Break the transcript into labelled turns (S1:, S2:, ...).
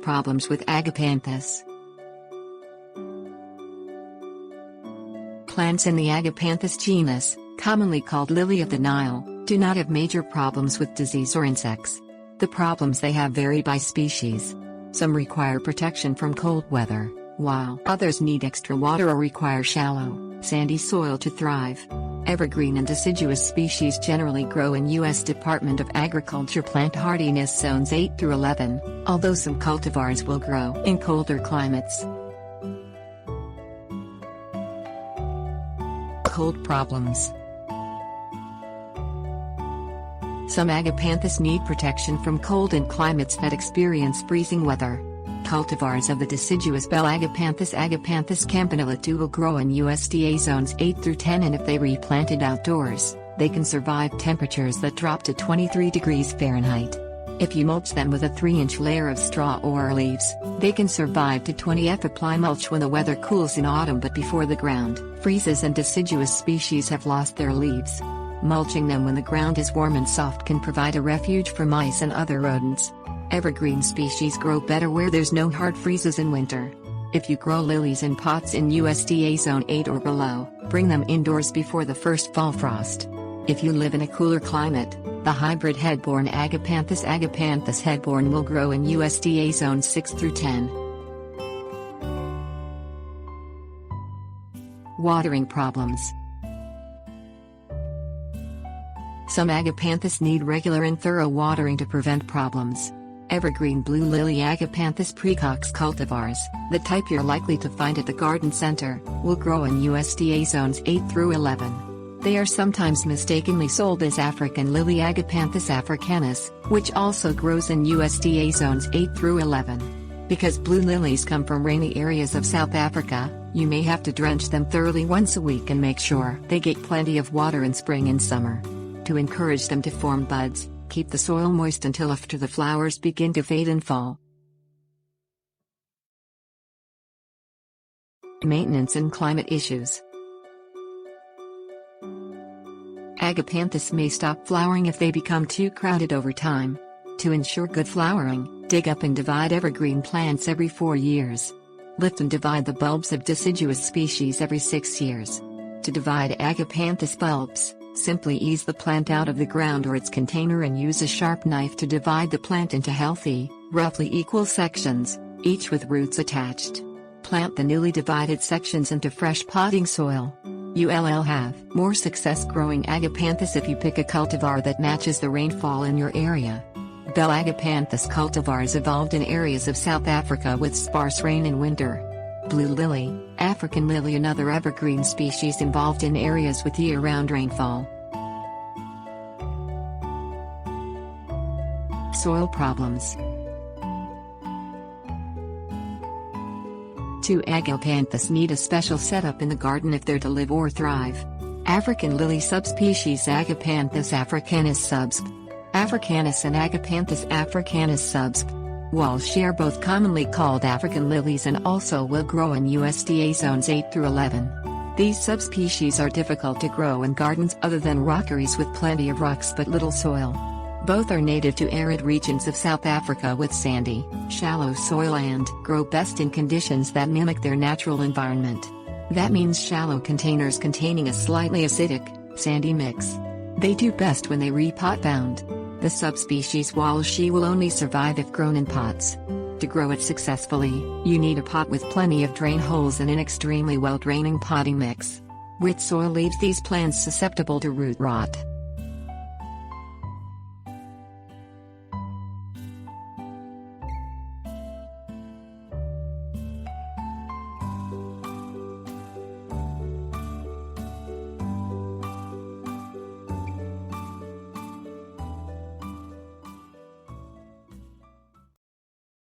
S1: problems with Agapanthus. Plants in the Agapanthus genus, commonly called Lily-of-the-Nile, do not have major problems with disease or insects. The problems they have vary by species. Some require protection from cold weather, while others need extra water or require shallow, sandy soil to thrive. Evergreen and deciduous species generally grow in U.S. Department of Agriculture plant hardiness zones 8 through 11, although some cultivars will grow in colder climates. Cold problems. Some Agapanthus need protection from cold in climates that experience freezing weather. Cultivars of the deciduous bell Agapanthus campanula II will grow in USDA zones 8 through 10, and if they replanted outdoors, they can survive temperatures that drop to 23 degrees Fahrenheit. If you mulch them with a 3-inch layer of straw or leaves, they can survive to 20 F. Apply mulch when the weather cools in autumn but before the ground freezes and deciduous species have lost their leaves. Mulching them when the ground is warm and soft can provide a refuge for mice and other rodents. Evergreen species grow better where there's no hard freezes in winter. If you grow lilies in pots in USDA zone 8 or below, bring them indoors before the first fall frost. If you live in a cooler climate, the hybrid headborn Agapanthus headborn will grow in USDA zones 6 through 10. Watering problems. Some Agapanthus need regular and thorough watering to prevent problems. Evergreen blue lily Agapanthus precox cultivars, the type you're likely to find at the garden center, will grow in USDA zones 8 through 11. They are sometimes mistakenly sold as African lily Agapanthus africanus, which also grows in USDA zones 8 through 11. Because blue lilies come from rainy areas of South Africa, you may have to drench them thoroughly once a week and make sure they get plenty of water in spring and summer. To encourage them to form buds, keep the soil moist until after the flowers begin to fade and fall. Maintenance and climate issues. Agapanthus may stop flowering if they become too crowded over time. To ensure good flowering, dig up and divide evergreen plants every 4 years. Lift and divide the bulbs of deciduous species every 6 years. To divide Agapanthus bulbs, simply ease the plant out of the ground or its container and use a sharp knife to divide the plant into healthy, roughly equal sections, each with roots attached. Plant the newly divided sections into fresh potting soil. You'll have more success growing Agapanthus if you pick a cultivar that matches the rainfall in your area. Bell Agapanthus cultivars evolved in areas of South Africa with sparse rain in winter. Blue lily, African lily and other evergreen species involved in areas with year-round rainfall. Soil problems. 2 Agapanthus need a special setup in the garden if they're to live or thrive. African lily subspecies Agapanthus africanus subsp. Africanus and Agapanthus africanus subsp. Walsh are both commonly called African lilies and also will grow in USDA zones 8 through 11. These subspecies are difficult to grow in gardens other than rockeries with plenty of rocks but little soil. Both are native to arid regions of South Africa with sandy, shallow soil and grow best in conditions that mimic their natural environment. That means shallow containers containing a slightly acidic, sandy mix. They do best when they repot bound. The subspecies Walsh will only survive if grown in pots. To grow it successfully, you need a pot with plenty of drain holes and an extremely well-draining potting mix. Wet soil leaves these plants susceptible to root rot.